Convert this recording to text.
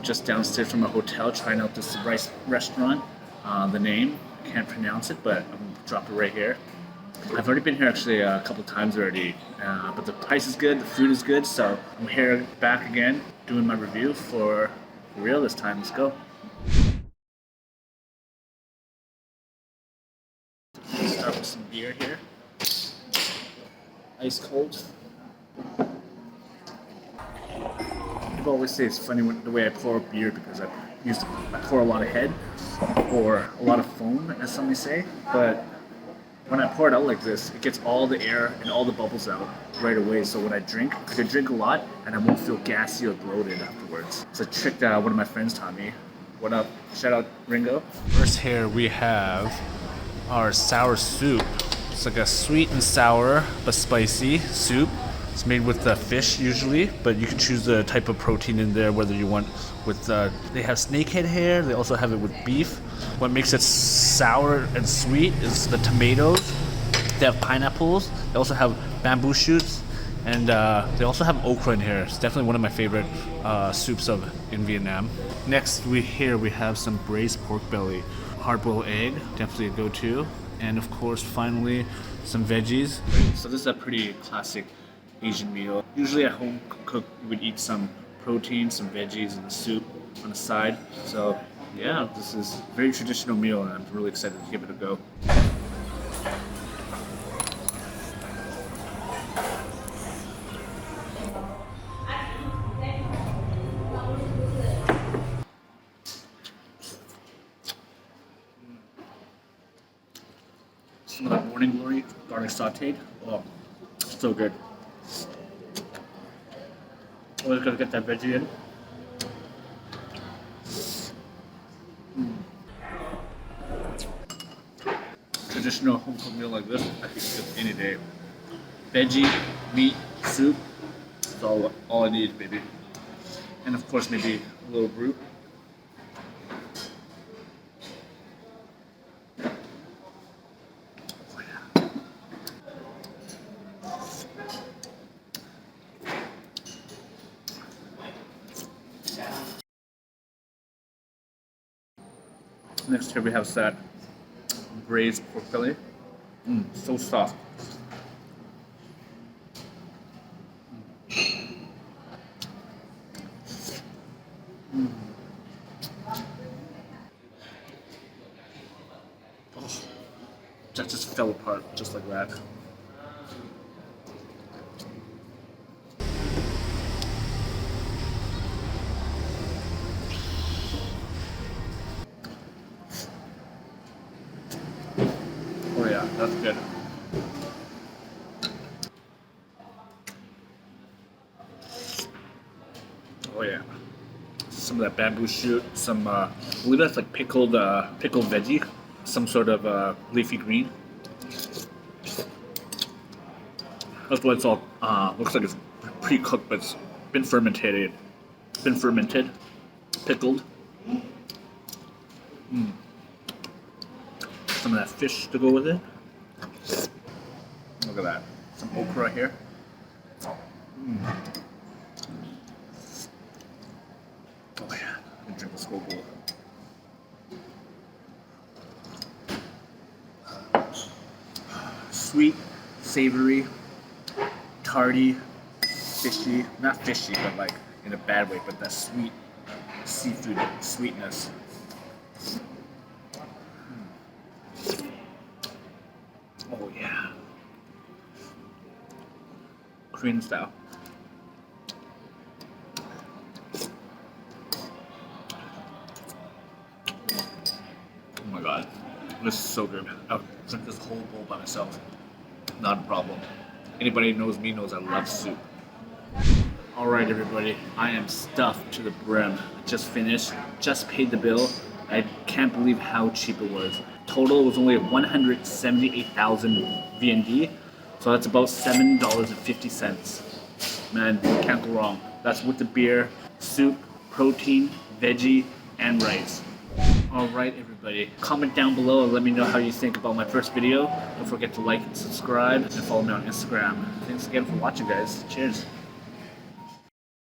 just downstairs from a hotel trying out this rice restaurant. The name, I can't pronounce it, but I'm going to drop it right here. I've already been here actually a couple times already, but the price is good, the food is good, so I'm here back again doing my review for real this time. Let's go. Start with some beer here. Ice cold. People always say it's funny the way I pour beer because I pour a lot of head or a lot of foam, as some may say, but when I pour it out like this, it gets all the air and all the bubbles out right away. So when I could drink a lot and I won't feel gassy or bloated afterwards. It's a trick that one of my friends taught me. What up? Shout out Ringo. First here we have our sour soup. It's like a sweet and sour but spicy soup. It's made with fish usually, but you can choose the type of protein in there, whether you want with, they have snakehead hair, they also have it with beef. What makes it sour and sweet is the tomatoes. They have pineapples, they also have bamboo shoots, and they also have okra in here. It's definitely one of my favorite soups in Vietnam. Next we have some braised pork belly. Hard-boiled egg, definitely a go-to. And of course, finally, some veggies. So this is a pretty classic Asian meal. Usually at home cooked, you would eat some protein, some veggies, and the soup on the side. So yeah, this is a very traditional meal and I'm really excited to give it a go. Some of that morning glory, garlic sauteed. Oh, so good. Always gotta get that veggie in. Traditional home cooked meal like this, I could cook any day. Veggie, meat, soup, that's all I need, baby. And of course, maybe a little brew. Next here we have that braised pork belly. So soft. Oh, that just fell apart just like that. Oh yeah, that's good. Oh yeah. Some of that bamboo shoot, some I believe that's like pickled veggie, some sort of leafy green. That's what it's all looks like. It's pre-cooked, but it's been fermented, pickled. Some of that fish to go with it. Look at that. Some okra here. Oh yeah, I'm gonna drink this whole bowl. Sweet, savory, tarty, fishy. Not fishy, but like in a bad way, but that sweet seafood sweetness. Oh yeah. Korean style. Oh my god. This is so good. I'll drink this whole bowl by myself. Not a problem. Anybody who knows me knows I love soup. Alright everybody, I am stuffed to the brim. I just finished, just paid the bill. I can't believe how cheap it was. Total was only 178,000 VND, so that's about $7.50. Man, can't go wrong. That's with the beer, soup, protein, veggie, and rice. Alright everybody, comment down below and let me know how you think about my first video. Don't forget to like and subscribe and follow me on Instagram. Thanks again for watching guys. Cheers.